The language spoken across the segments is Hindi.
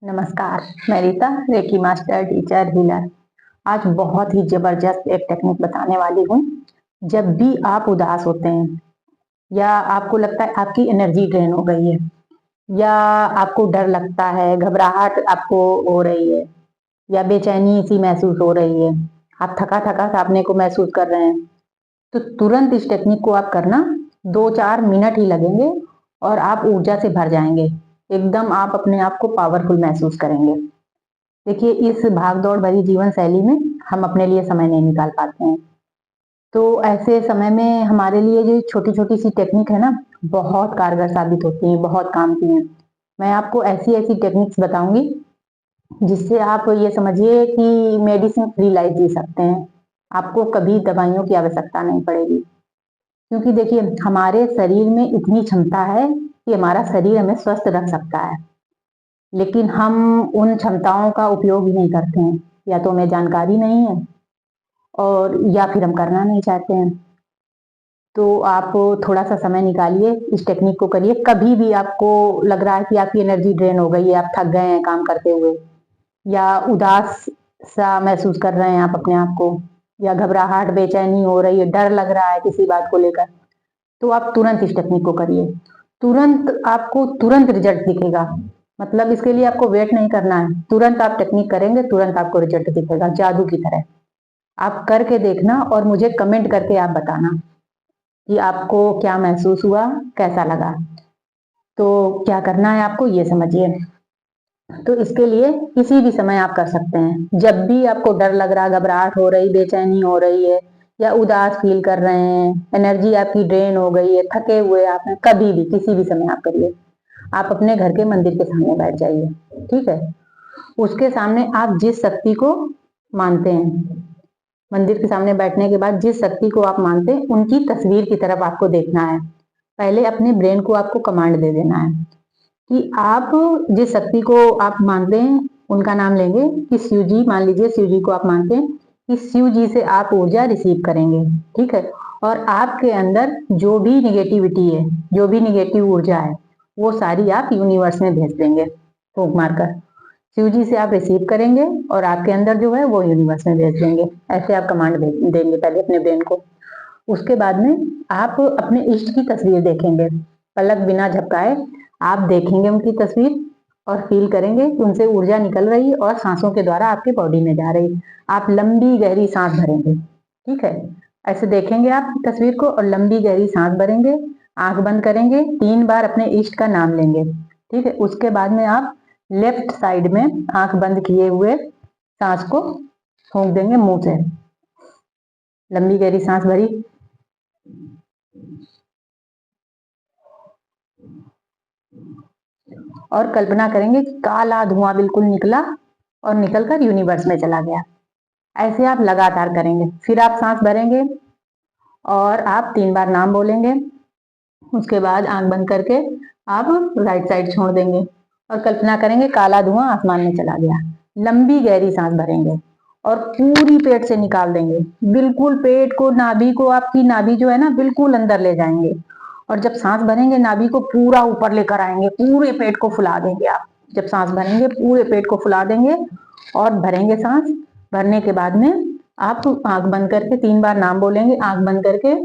नमस्कार, मैं Rita, reiki master, teacher, healer. आज बहुत ही ज़बरदस्त एक टेक्निक बताने वाली हूँ। जब भी आप उदास होते हैं या आपको लगता है आपकी एनर्जी ड्रेन हो गई है या आपको डर लगता है, घबराहट आपको हो रही है या बेचैनी-सी महसूस हो रही है, आप थका-थका सा अपने को महसूस कर रहे हैं, तो तुरंत इस टेक्निक को आप करना। 2-4 मिनट ही लगेंगे और आप ऊर्जा से भर जाएँगे। एकदम आप अपने आप को पावरफुल महसूस करेंगे। देखिए, इस भाग-दौड़ भरी जीवन शैली में हम अपने लिए समय नहीं निकाल पाते हैं। तो ऐसे समय में हमारे लिए ये छोटी-छोटी सी टेक्निक है ना, बहुत कारगर साबित होती हैं, बहुत काम की हैं। मैं आपको ऐसी-ऐसी टेक्निक्स बताऊँगी, जिससे आप ये समझिए कि मेडिसिन फ्री लाइफ जी सकते हैं। आपको कभी दवाइयों की आवश्यकता नहीं पड़ेगी। क्योंकि देखिए, हमारे शरीर में इतनी क्षमता है कि हमारा शरीर हमें स्वस्थ रख सकता है। लेकिन हम उन क्षमताओं का उपयोग ही नहीं करते हैं। या तो हमें जानकारी नहीं है और या फिर हम करना नहीं चाहते हैं। तो आप थोड़ा-सा समय निकालिए, इस टेक्निक को करिए। कभी भी आपको लग रहा है कि आपकी एनर्जी ड्रेन हो गई है, आप थक गए हैं काम करते हुए या उदास सा महसूस कर रहे हैं आप अपने आप को या घबराहट, बेचैनी हो रही है, डर लग रहा है किसी बात को लेकर, तो आप तुरंत इस टेक्निक को करिए। तुरंत आपको तुरंत रिजल्ट दिखेगा। मतलब इसके लिए आपको वेट नहीं करना है। तुरंत आप टेक्निक करेंगे, तुरंत आपको रिजल्ट दिखेगा, जादू की तरह। आप करके देखना और मुझे कमेंट करके आप बताना कि आपको क्या महसूस हुआ, कैसा लगा। तो क्या करना है आपको ये समझिए। तो इसके लिए किसी भी समय आप कर सकते हैं। जब भी आपको डर लग रहा, घबराहट हो रही, बेचैनी हो रही है या उदास फील कर रहे हैं, एनर्जी आपकी ड्रेन हो गई है, थके हुए आप हैं, कभी भी किसी भी समय आप करिए। आप अपने घर के मंदिर के सामने बैठ जाइए, ठीक है? उसके सामने आप जिस शक्ति को मानते हैं, मंदिर के सामने बैठने के बाद जिस शक्ति को आप मानते हैं, उनकी तस्वीर की तरफ आपको देखना है। पहले अपने ब्रेन को आपको कमांड दे देना है कि आप जिस शक्ति को आप मानते हैं, उनका नाम लेंगे कि शिव जी, मान लीजिए शिव जी को आप मानते हैं कि शिव जी से आप ऊर्जा रिसीव करेंगे, ठीक है? और आपके अंदर जो भी नेगेटिविटी है, जो भी नेगेटिव ऊर्जा है, वो सारी आप यूनिवर्स में भेज देंगे, फूँक मारकर। शिव जी से आप रिसीव करेंगे और आपके अंदर जो है वो यूनिवर्स में भेज देंगे। ऐसे आप कमांड देंगे पहले अपने ब्रेन को। उसके बाद में आप अपने इष्ट की तस्वीर देखेंगे। पलक बिना झपकाए आप देखेंगे उनकी तस्वीर और फील करेंगे कि उनसे ऊर्जा निकल रही है और सांसों के द्वारा आपकी बॉडी में जा रही है। आप लंबी गहरी सांस भरेंगे, ठीक है? ऐसे देखेंगे आप तस्वीर को और लंबी गहरी सांस भरेंगे, आंख बंद करेंगे, 3 बार अपने इष्ट का नाम लेंगे, ठीक है? उसके बाद में आप लेफ्ट साइड में आंख बंद किए हुए सांस को फूंक देंगे मुंह से। लंबी गहरी सांस भरी और कल्पना करेंगे कि काला धुआं बिल्कुल निकला और निकलकर यूनिवर्स में चला गया। ऐसे आप लगातार करेंगे। फिर आप सांस भरेंगे और आप 3 बार नाम बोलेंगे। उसके बाद आंख बंद करके आप राइट साइड छोड़ देंगे और कल्पना करेंगे काला धुआं आसमान में चला गया। लंबी गहरी सांस भरेंगे और पूरी पेट से निकाल देंगे। बिल्कुल पेट को, नाभि को, आपकी नाभि जो है ना बिल्कुल अंदर ले जाएंगे और जब सांस भरेंगे नाभि को पूरा ऊपर लेकर आएंगे, पूरे पेट को फुला देंगे आप। जब सांस भरेंगे पूरे पेट को फुला देंगे और भरेंगे सांस। भरने के बाद में आप आंख बंद करके 3 बार नाम बोलेंगे, आंख बंद करके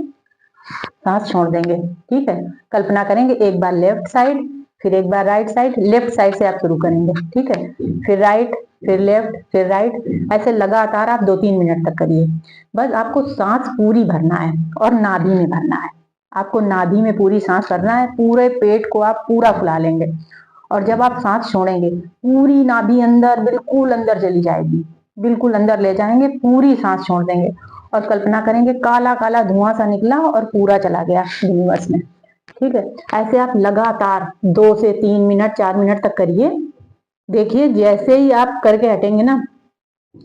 सांस छोड़ देंगे, ठीक है? कल्पना करेंगे एक बार लेफ्ट साइड, फिर एक बार राइट साइड। लेफ्ट साइड से आप शुरू करेंगे, ठीक है? फिर राइट, फिर लेफ्ट, फिर राइट। ऐसे लगातार आप 2-3 मिनट तक करिए। बस आपको सांस पूरी भरना है और नाभि में भरना है। आपको नाभि में पूरी सांस भरना है। पूरे पेट को आप पूरा फुला लेंगे और जब आप सांस छोड़ेंगे पूरी नाभि अंदर, बिल्कुल अंदर चली जाएगी। बिल्कुल अंदर ले जाएंगे, पूरी सांस छोड़ देंगे और कल्पना करेंगे काला काला धुआं सा निकला और पूरा चला गया यूनिवर्स में, ठीक है? ऐसे आप लगातार 2 से 3 मिनट, 4 मिनट तक करिए। देखिए, जैसे ही आप करके हटेंगे ना,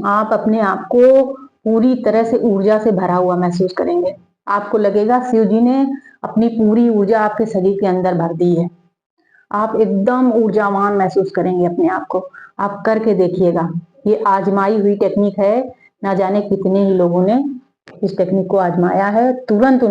आप अपने आप को पूरी तरह से ऊर्जा से भरा हुआ महसूस करेंगे। आपको लगेगा शिव जी ने अपनी पूरी ऊर्जा आपके शरीर के अंदर भर दी है। आप एकदम ऊर्जावान महसूस करेंगे अपने आप को। आप करके देखिएगा। ये आजमाई हुई टेक्निक है। ना जाने कितने ही लोगों ने इस टेक्निक को आजमाया है, तुरंत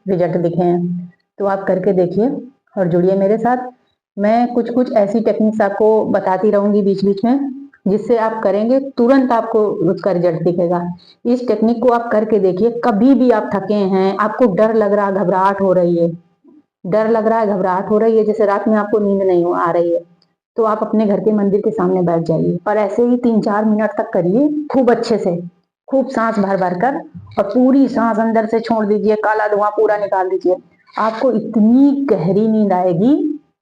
रिजल्ट दिखे हैं। तो आप करके देखिए और जुड़िए मेरे साथ। मैं कुछ कुछ ऐसी टेक्निक्स आपको बताती रहूंगी बीच बीच में, जिससे आप करेंगे तुरंत आपको उसका रिजल्ट दिखेगा। इस टेक्निक को आप करके देखिए। कभी भी आप थके हैं, आपको डर लग रहा, घबराहट हो रही है, डर लग रहा है, घबराहट हो रही है, जैसे रात में आपको नींद नहीं आ रही है, तो आप अपने घर के मंदिर के सामने बैठ जाइए और ऐसे ही 3-4 मिनट तक करिए, खूब अच्छे से, खूब सांस भर भर कर, और पूरी सांस अंदर से छोड़ दीजिए, काला धुआं पूरा निकाल दीजिए। आपको इतनी गहरी नींद आएगी,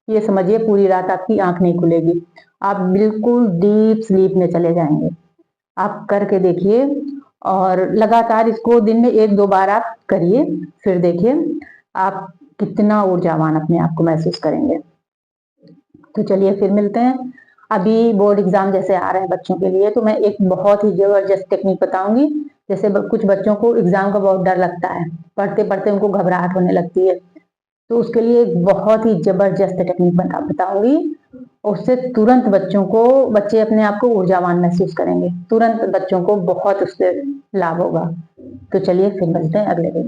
ये समझिए पूरी रात आपकी आंख नहीं खुलेगी, आप बिल्कुल डीप स्लीप में चले जाएंगे। आप करके देखिए और लगातार इसको दिन में 1-2 बार आप करिए, फिर देखिए आप कितना ऊर्जावान अपने आप को महसूस करेंगे। तो चलिए फिर मिलते हैं। अभी बोर्ड एग्जाम जैसे आ रहे हैं बच्चों के लिए, तो मैं एक बहुत ही जबरदस्त टेक्निक बताऊंगी। जैसे कुछ बच्चों को एग्जाम का बहुत डर लगता है, पढ़ते पढ़ते उनको घबराहट होने लगती है, तो उसके लिए एक बहुत ही जबरदस्त टेक्निक बताऊंगी। उससे तुरंत बच्चे अपने आप को ऊर्जावान महसूस करेंगे, तुरंत बच्चों को बहुत उससे लाभ होगा। तो चलिए फिर मिलते हैं अगले वीडियो।